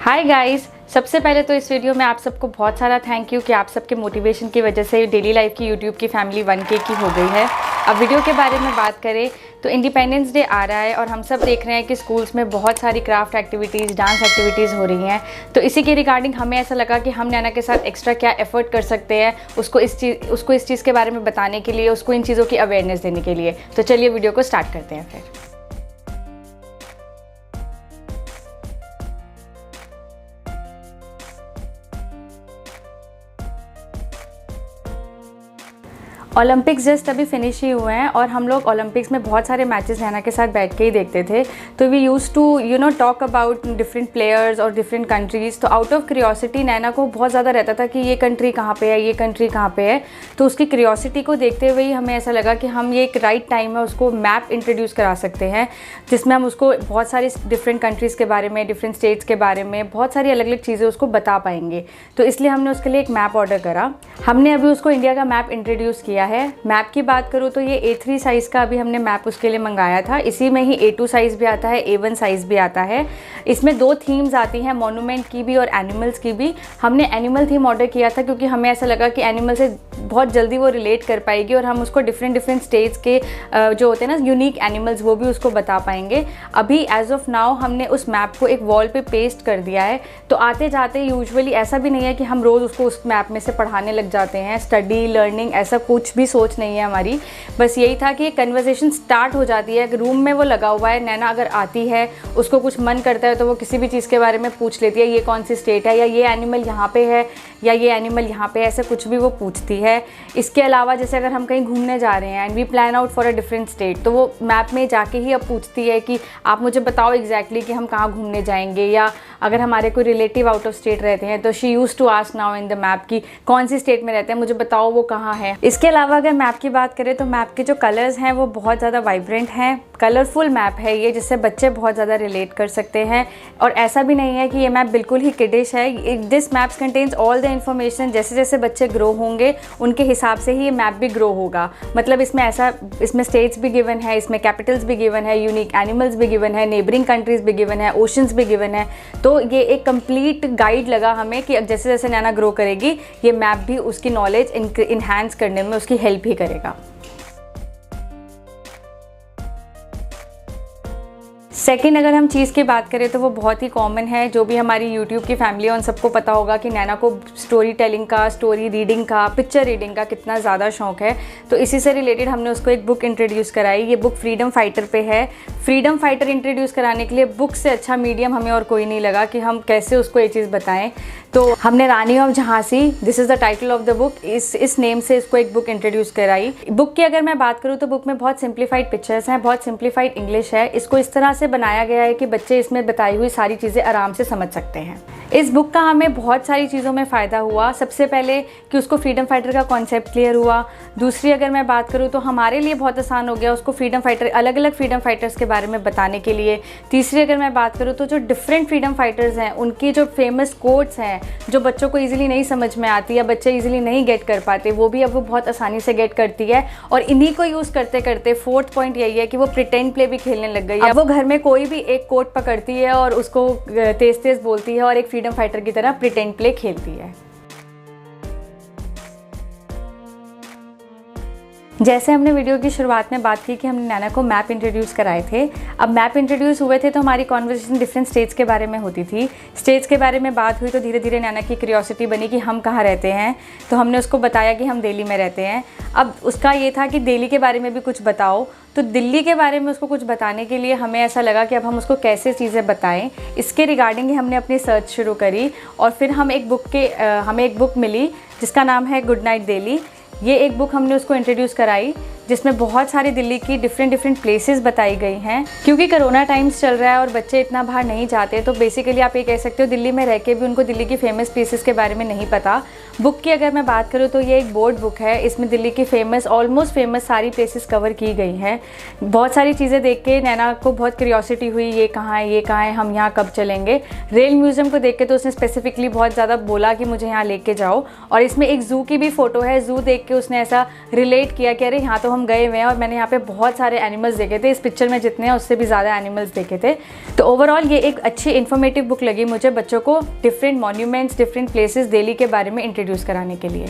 Hi guys, सबसे पहले तो इस वीडियो में आप सबको बहुत सारा थैंक यू कि आप सबके मोटिवेशन की वजह से डेली लाइफ की यूट्यूब की फैमिली 1K की हो गई है। अब वीडियो के बारे में बात करें तो इंडिपेंडेंस डे आ रहा है और हम सब देख रहे हैं कि स्कूल्स में बहुत सारी क्राफ्ट एक्टिविटीज़, डांस एक्टिविटीज़ हो रही हैं। तो इसी के रिगार्डिंग हमें ऐसा लगा कि हम नैना के साथ एक्स्ट्रा क्या एफर्ट कर सकते हैं उसको इस चीज़ के बारे में बताने के लिए, उसको इन चीज़ों की अवेयरनेस देने के लिए। तो चलिए वीडियो को स्टार्ट करते हैं फिर। ओलंपिक्स जस्ट अभी फिनिश ही हुए हैं और हम लोग ओलंपिक्स में बहुत सारे मैचेस नैना के साथ बैठ के ही देखते थे। तो we use to talk about different players और डिफरेंट कंट्रीज़। तो आउट ऑफ क्यूरियोसिटी नैना को बहुत ज़्यादा रहता था कि ये कंट्री कहाँ पे है, ये कंट्री कहाँ पे है। तो उसकी क्यूरियोसिटी को देखते हुए ही हमें ऐसा लगा कि हम ये एक राइट टाइम है उसको मैप इंट्रोड्यूस करा सकते हैं, जिसमें हम उसको बहुत सारी डिफरेंट कंट्रीज़ के बारे में, डिफरेंट स्टेट्स के बारे में बहुत सारी अलग अलग चीज़ें उसको बता पाएंगे। तो इसलिए हमने उसके लिए एक मैप ऑर्डर करा। हमने अभी उसको इंडिया का मैप इंट्रोड्यूस किया है। मैप की बात करूँ तो ये A3 साइज़ का अभी हमने मैप उसके लिए मंगाया था। इसी में ही A2 साइज़ भी आता है, A1 साइज़ भी आता है। इसमें दो थीम्स आती हैं, मोनूमेंट की भी और एनिमल्स की भी। हमने एनिमल थीम ऑर्डर किया था क्योंकि हमें ऐसा लगा कि एनिमल से बहुत जल्दी वो रिलेट कर पाएगी और हम उसको डिफरेंट स्टेट्स के जो होते हैं ना यूनिक एनिमल्स, वो भी उसको बता पाएंगे। अभी एज ऑफ नाउ हमने उस मैप को एक वॉल पे पेस्ट कर दिया है। तो आते जाते यूजुअली ऐसा भी नहीं है कि हम रोज़ उसको उस मैप में से पढ़ाने लग जाते हैं, स्टडी लर्निंग ऐसा कुछ भी सोच नहीं है हमारी। बस यही था कि एक कन्वर्सेशन स्टार्ट हो जाती है। रूम में वो लगा हुआ है, नैना अगर आती है, उसको कुछ मन करता है तो वो किसी भी चीज़ के बारे में पूछ लेती है, ये कौन सी स्टेट है, या ये एनिमल यहाँ पे है, या ये एनिमल यहाँ पे है, ऐसा कुछ भी वो पूछती है। इसके अलावा जैसे अगर हम कहीं घूमने जा रहे हैं and we plan out for a different state, तो वो मैप में जाके ही अब पूछती है कि आप मुझे बताओ एग्जैक्टली कि हम कहाँ घूमने जाएंगे। या अगर हमारे कोई रिलेटिव आउट ऑफ स्टेट रहते हैं तो she use to ask now in the map कि कौन सी स्टेट में रहते हैं, मुझे बताओ वो कहाँ है। इसके अलावा अगर मैप की बात करें तो मैप के जो कलर्स हैं वो बहुत ज़्यादा वाइब्रेंट हैं, कलरफुल मैप है ये, जिससे बच्चे बहुत ज़्यादा रिलेट कर सकते हैं। और ऐसा भी नहीं है कि ये मैप बिल्कुल ही किडिश है। This maps contains all the information. जैसे जैसे बच्चे ग्रो होंगे उनके हिसाब से ही ये मैप भी ग्रो होगा। मतलब इसमें स्टेट्स भी गिवन है, इसमें कैपिटल्स भी गिवन है, यूनिक एनिमल्स भी गिवन है, नेबरिंग कंट्रीज़ भी गिवन है, ओशंस भी गिवन है। तो ये एक कंप्लीट गाइड लगा हमें कि जैसे जैसे नैना ग्रो करेगी ये मैप भी उसकी नॉलेज इन्हांस करने में उसकी हेल्प ही करेगा। सेकेंड, अगर हम चीज़ की बात करें तो वो बहुत ही कॉमन है, जो भी हमारी यूट्यूब की फैमिली है उन सबको पता होगा कि नैना को स्टोरी टेलिंग का, स्टोरी रीडिंग का, पिक्चर रीडिंग का कितना ज़्यादा शौक है। तो इसी से रिलेटेड हमने उसको एक बुक इंट्रोड्यूस कराई। ये बुक फ्रीडम फाइटर पे है। फ्रीडम फाइटर इंट्रोड्यूस कराने के लिए बुक से अच्छा मीडियम हमें और कोई नहीं लगा कि हम कैसे उसको ये चीज़ बताएं। तो हमने Rani of Jhansi, this is the title of the book, इस नेम से इसको एक बुक इंट्रोड्यूस कराई। बुक की अगर मैं बात करूँ तो बुक में बहुत सिंप्लीफाइड पिक्चर्स हैं, बहुत सिंप्लीफाइड इंग्लिश है। इसको इस तरह से बनाया गया है कि बच्चे इसमें बताई हुई सारी चीज़ें आराम से समझ सकते हैं। इस बुक का हमें बहुत सारी चीज़ों में फ़ायदा हुआ। सबसे पहले कि उसको फ्रीडम फाइटर का कॉन्सेप्ट क्लियर हुआ। दूसरी अगर मैं बात करूँ तो हमारे लिए बहुत आसान हो गया उसको फ्रीडम फाइटर, अलग अलग फ्रीडम फाइटर्स के बारे में बताने के लिए। तीसरी अगर मैं बात करूँ तो जो डिफरेंट फ्रीडम फाइटर्स हैं उनकी जो फेमस कोट्स हैं जो बच्चों को ईजिली नहीं समझ में आती या बच्चे ईजिली नहीं गेट कर पाते, वो भी अब वो बहुत आसानी से गेट करती है। और इन्हीं को यूज़ करते करते फोर्थ पॉइंट यही है कि वो प्रिटेंड प्ले भी खेलने लग गई है। अब वो घर में कोई भी एक कोट पकड़ती है और उसको तेज तेज बोलती है और एक फ्रीडम फाइटर की तरह प्रिटेंड प्ले खेलती है। जैसे हमने वीडियो की शुरुआत में बात की कि हमने नैना को मैप इंट्रोड्यूस कराए थे। अब मैप इंट्रोड्यूस हुए थे तो हमारी कॉन्वर्सेशन डिफरेंट स्टेट्स के बारे में होती थी। स्टेट्स के बारे में बात हुई तो धीरे धीरे नैना की क्यूरियोसिटी बनी कि हम कहाँ रहते हैं। तो हमने उसको बताया कि हम दिल्ली में रहते हैं। अब उसका ये था कि दिल्ली के बारे में भी कुछ बताओ। तो दिल्ली के बारे में उसको कुछ बताने के लिए हमें ऐसा लगा कि अब हम उसको कैसे चीज़ें बताएं। इसके रिगार्डिंग ही हमने अपनी सर्च शुरू करी और फिर हमें एक बुक मिली जिसका नाम है गुड नाइट दिल्ली। ये एक बुक हमने उसको इंट्रोड्यूस कराई जिसमें बहुत सारी दिल्ली की डिफरेंट प्लेसेस बताई गई हैं। क्योंकि कोरोना टाइम्स चल रहा है और बच्चे इतना बाहर नहीं जाते, तो बेसिकली आप ये कह सकते हो दिल्ली में रह के भी उनको दिल्ली की फेमस प्लेसेस के बारे में नहीं पता। बुक की अगर मैं बात करूँ तो ये एक बोर्ड बुक है। इसमें दिल्ली की ऑलमोस्ट फेमस सारी प्लेसेस कवर की गई हैं। बहुत सारी चीज़ें देख के नैना को बहुत क्यूरियोसिटी हुई, ये कहाँ है, ये कहाँ है, हम यहाँ कब चलेंगे। रेल म्यूज़ियम को देख के तो उसने स्पेसिफिकली बहुत ज़्यादा बोला कि मुझे यहाँ लेके जाओ। और इसमें एक ज़ू की भी फ़ोटो है। ज़ू देख के उसने ऐसा रिलेट किया कि अरे यहाँ तो हम गए हुए हैं और मैंने यहाँ पे बहुत सारे एनिमल्स देखे थे, इस पिक्चर में जितने हैं उससे भी ज़्यादा एनिमल्स देखे थे। तो ओवरऑल ये एक अच्छी इन्फॉर्मेटिव बुक लगी मुझे बच्चों को different monuments, different places Delhi के बारे में इंट्रोड्यूस कराने के लिए।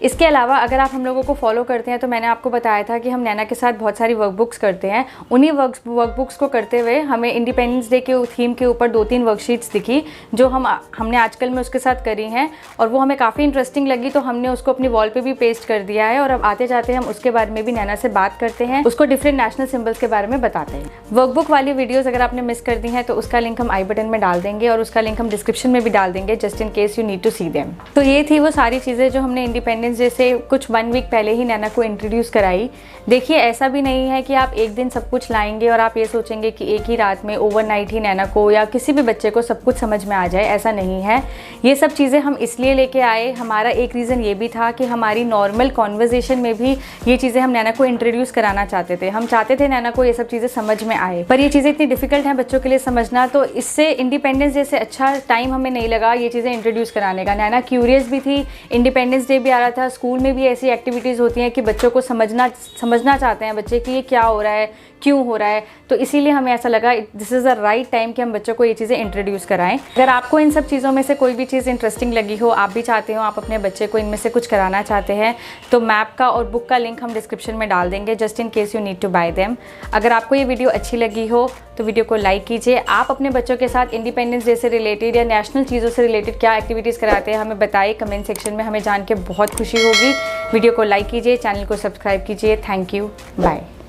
इसके अलावा अगर आप हम लोगों को फॉलो करते हैं तो मैंने आपको बताया था कि हम नैना के साथ बहुत सारी वर्कबुक्स करते हैं। उन्हीं वर्कबुक्स को करते हुए हमें इंडिपेंडेंस डे के थीम के ऊपर 2-3 वर्कशीट्स दिखी जो हमने आजकल में उसके साथ करी हैं और वो हमें काफ़ी इंटरेस्टिंग लगी, तो हमने उसको अपनी वॉल पे भी पेस्ट कर दिया है। और अब आते जाते हम उसके बारे में भी नैना से बात करते हैं, उसको डिफरेंट नेशनल सिम्बल्स के बारे में बताते हैं। वर्कबुक वाली वीडियोज़ अगर आपने मिस कर दी हैं तो उसका लिंक हम आई बटन में डाल देंगे और उसका लिंक हम डिस्क्रिप्शन में भी डाल देंगे, just in case you need to see them. तो ये थी वो सारी चीज़ें जो हमने इंडिपेंडेंस डे से कुछ 1 वीक पहले ही नैना को इंट्रोड्यूस कराई। देखिए ऐसा भी नहीं है कि आप एक दिन सब कुछ लाएंगे और आप ये सोचेंगे कि एक ही रात में ओवरनाइट ही नैना को या किसी भी बच्चे को सब कुछ समझ में आ जाए, ऐसा नहीं है। ये सब चीज़ें हम इसलिए लेके आए, हमारा एक रीज़न ये भी था कि हमारी नॉर्मल कॉन्वर्जेशन में भी ये चीज़ें हम नैना को इंट्रोड्यूस कराना चाहते थे। हम चाहते थे नैना को ये सब चीज़ें समझ में आए, पर ये चीज़ें इतनी डिफिकल्ट हैं बच्चों के लिए समझना, तो इससे इंडिपेंडेंस डे से अच्छा टाइम हमें नहीं लगा ये चीज़ें इंट्रोड्यूस कराने का। नैना क्यूरियस भी थी, इंडिपेंडेंस डे भी आ रहा था, स्कूल में भी ऐसी एक्टिविटीज़ होती हैं कि बच्चों को समझना चाहते हैं बच्चे कि ये क्या हो रहा है, क्यों हो रहा है, तो इसीलिए हमें ऐसा लगा this is the right time कि हम बच्चों को ये चीज़ें इंट्रोड्यूस कराएं। अगर आपको इन सब चीज़ों में से कोई भी चीज़ इंटरेस्टिंग लगी हो, आप भी चाहते हो आप अपने बच्चे को इनमें से कुछ कराना चाहते हैं, तो मैप का और बुक का लिंक हम डिस्क्रिप्शन में डाल देंगे, just in case you need to buy them. अगर आपको ये वीडियो अच्छी लगी हो तो वीडियो को लाइक कीजिए। आप अपने बच्चों के साथ इंडिपेंडेंस डे से रिलेटेड या नेशनल चीज़ों से रिलेटेड क्या एक्टिविटीज़ कराते हैं हमें बताइए कमेंट सेक्शन में, हमें जान के बहुत खुशी होगी। वीडियो को लाइक कीजिए, चैनल को सब्सक्राइब कीजिए। Thank you, bye.